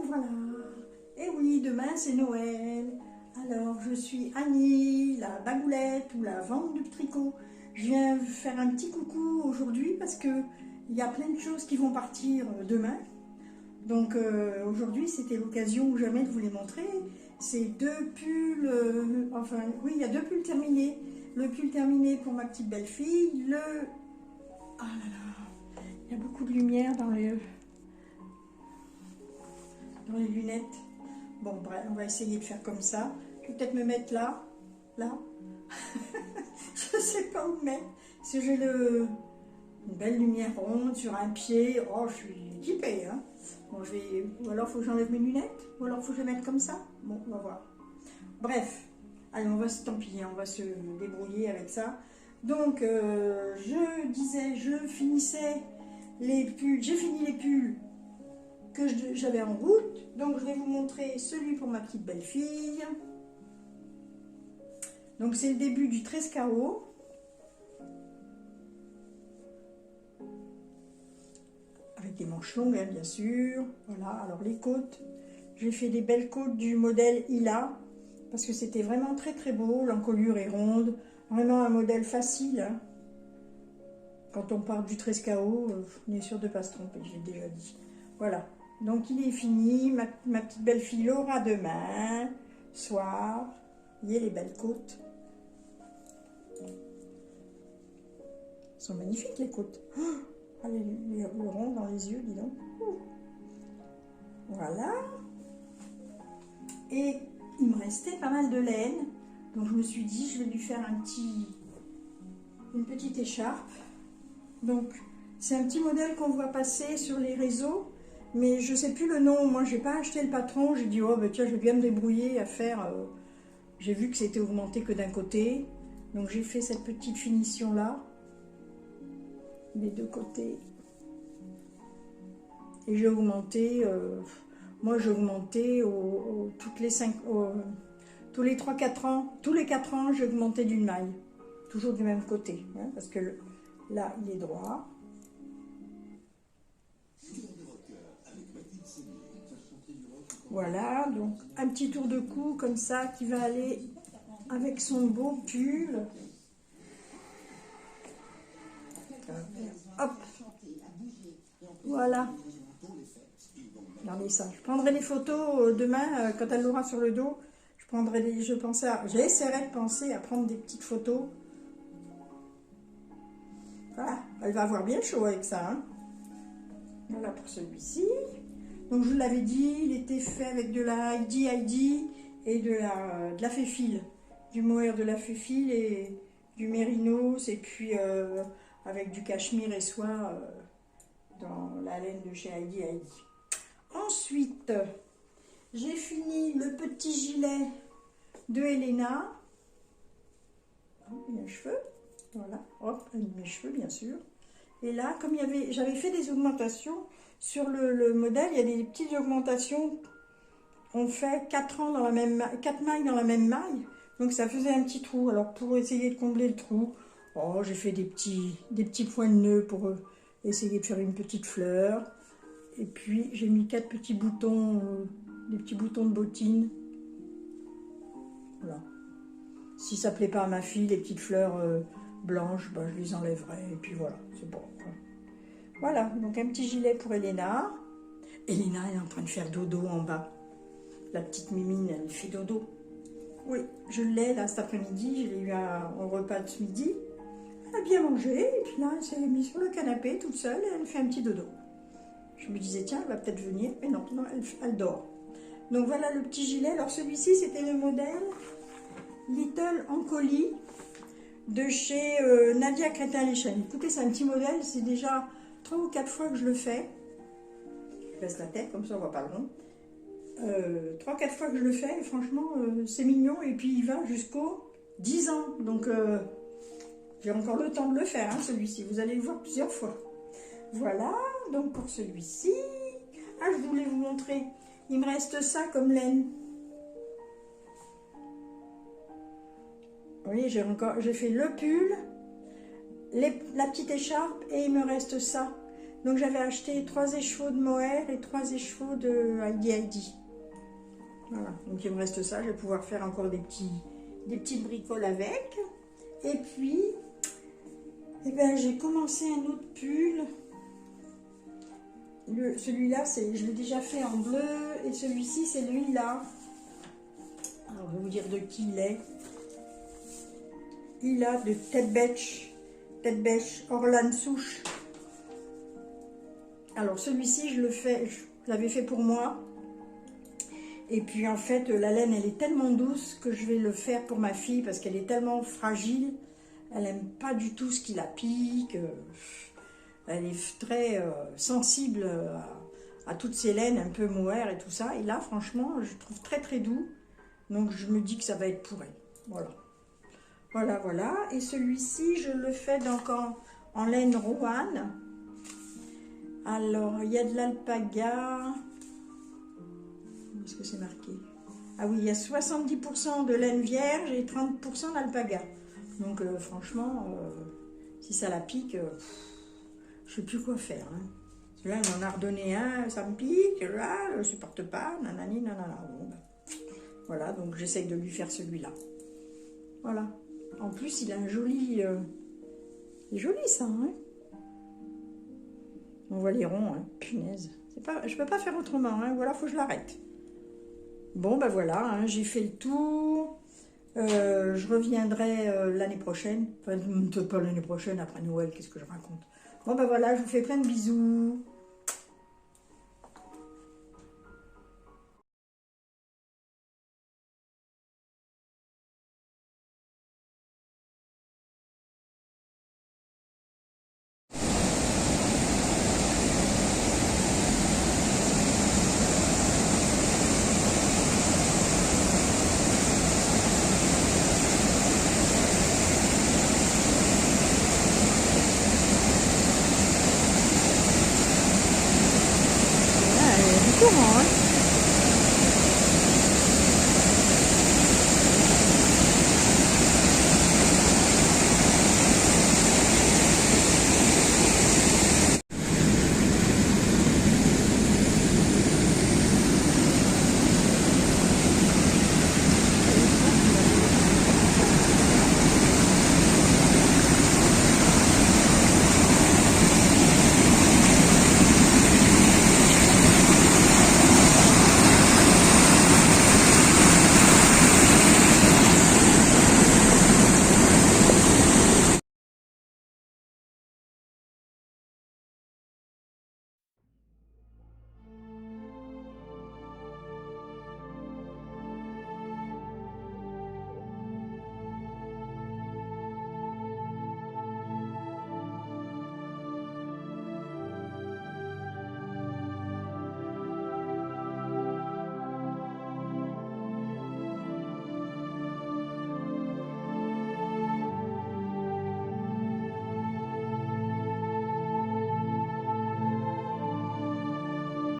voilà. Et oui, demain c'est Noël. Alors, je suis Annie, la bagoulette ou la vente de tricot. Je viens faire un petit coucou aujourd'hui parce que il y a plein de choses qui vont partir demain. Donc aujourd'hui, c'était l'occasion ou jamais de vous les montrer. C'est deux pulls, enfin oui, il y a deux pulls terminés. Le pull terminé pour ma petite belle-fille, ah là là, il y a beaucoup de lumière dans les lunettes. Bon, bref, on va essayer de faire comme ça. Je vais peut-être me mettre là. Je ne sais pas où mettre. Parce que j'ai une belle lumière ronde sur un pied. Oh, je suis équipée. Hein. Bon, ou alors, il faut que j'enlève mes lunettes. Ou alors, il faut que je les mette comme ça. Bon, on va voir. Bref. Allez, tant pis, on va se débrouiller avec ça. Donc, je disais, je finissais les pulls. J'ai fini les pulls que j'avais en route. Donc, je vais vous montrer celui pour ma petite belle-fille. Donc, c'est le début du 13 KO. Avec des manches longues, hein, bien sûr. Voilà, alors les côtes. J'ai fait des belles côtes du modèle Ila. Parce que c'était vraiment très très beau. L'encolure est ronde. Vraiment un modèle facile. Hein. Quand on parle du 13 KO, on est sûr de ne pas se tromper, je l'ai déjà dit. Voilà. Donc il est fini. Ma petite belle-fille l'aura demain, soir. Vous voyez les belles côtes. Elles sont magnifiques les côtes. Oh, le rond dans les yeux, dis donc. Voilà. Et il me restait pas mal de laine. Donc je me suis dit, je vais lui faire une petite écharpe. Donc c'est un petit modèle qu'on voit passer sur les réseaux. Mais je ne sais plus le nom. Moi, je n'ai pas acheté le patron. J'ai dit, oh ben tiens, je vais bien me débrouiller à faire. J'ai vu que c'était augmenté que d'un côté. Donc j'ai fait cette petite finition là. Les deux côtés. Et j'ai augmenté. Moi, j'ai augmenté tous les 3-4 ans. Tous les 4 ans, j'ai augmenté d'une maille. Toujours du même côté. Hein, parce que là, il est droit. Voilà, donc un petit tour de cou comme ça qui va aller avec son beau pull. Hop, voilà. Regardez ça. Je prendrai les photos demain quand elle l'aura sur le dos. J'essaierai de penser à prendre des petites photos. Voilà, elle va avoir bien chaud avec ça. Hein. Voilà pour celui-ci. Donc je vous l'avais dit, il était fait avec de la Heidi et de la féfile, du mohair de la féfile et du mérinos, et puis avec du cachemire et soie dans la laine de chez Heidi. Ensuite, j'ai fini le petit gilet de Helena. Oh, il y a un cheveu, voilà, hop, mes cheveux bien sûr. Et là, comme j'avais fait des augmentations, sur le modèle, il y a des petites augmentations. On fait 4 mailles dans la même maille. Donc ça faisait un petit trou. Alors pour essayer de combler le trou, j'ai fait des petits points de nœud pour essayer de faire une petite fleur. Et puis j'ai mis 4 petits boutons, des petits boutons de bottine. Voilà. Si ça ne plaît pas à ma fille, les petites fleurs blanches, je les enlèverai. Et puis voilà, c'est bon. Voilà, donc un petit gilet pour Helena. Helena est en train de faire dodo en bas. La petite mimine, elle fait dodo. Oui, je l'ai là cet après-midi. Je l'ai eu au repas de ce midi. Elle a bien mangé. Et puis là, elle s'est mise sur le canapé toute seule et elle fait un petit dodo. Je me disais, tiens, elle va peut-être venir. Mais non, elle dort. Donc voilà le petit gilet. Alors celui-ci, c'était le modèle Little en colis de chez Nadia Crétin-Léchelle. Écoutez, c'est un petit modèle. C'est déjà 3 ou 4 fois que je le fais. Je baisse la tête, comme ça on voit pas le rond. 3-4 fois que je le fais, et franchement, c'est mignon. Et puis il va jusqu'aux 10 ans. Donc j'ai encore le temps de le faire, hein, celui-ci. Vous allez le voir plusieurs fois. Voilà, donc pour celui-ci. Ah, je voulais vous montrer. Il me reste ça comme laine. Vous voyez, j'ai fait le pull, la petite écharpe et il me reste ça. Donc j'avais acheté 3 écheveaux de mohair et 3 écheveaux de Heidi Heidi. Voilà, donc il me reste ça, je vais pouvoir faire encore des petites bricoles avec. Et puis, eh ben, j'ai commencé un autre pull. Celui-là, je l'ai déjà fait en bleu, et celui-ci, c'est lui-là. Alors, je vais vous dire de qui il est. Il a de Tête Bêche, Orlan Souche. Alors, celui-ci, je l'avais fait pour moi. Et puis, en fait, la laine, elle est tellement douce que je vais le faire pour ma fille, parce qu'elle est tellement fragile. Elle n'aime pas du tout ce qui la pique. Elle est très sensible à toutes ces laines un peu mohair et tout ça. Et là, franchement, je trouve très très doux. Donc, je me dis que ça va être pour elle. Voilà. Voilà, voilà. Et celui-ci, je le fais donc en laine Rowan. Alors, il y a de l'alpaga. Où est-ce que c'est marqué? Ah oui, il y a 70% de laine vierge et 30% d'alpaga. Donc, franchement, si ça la pique, je ne sais plus quoi faire. Hein. Là, elle m'en a redonné un, ça me pique, là, je ne supporte pas, nanani, nanana. Bon, ben, voilà, donc j'essaye de lui faire celui-là. Voilà. En plus, il a un joli... il est joli, ça, hein. On voit les ronds, hein. Punaise. Je ne peux pas faire autrement, hein. Voilà, il faut que je l'arrête. Bon, ben voilà, hein, j'ai fait le tour. Je reviendrai l'année prochaine. Enfin, peut-être pas l'année prochaine, après Noël, qu'est-ce que je raconte. Bon, ben voilà, je vous fais plein de bisous. Ah, du courant, hein.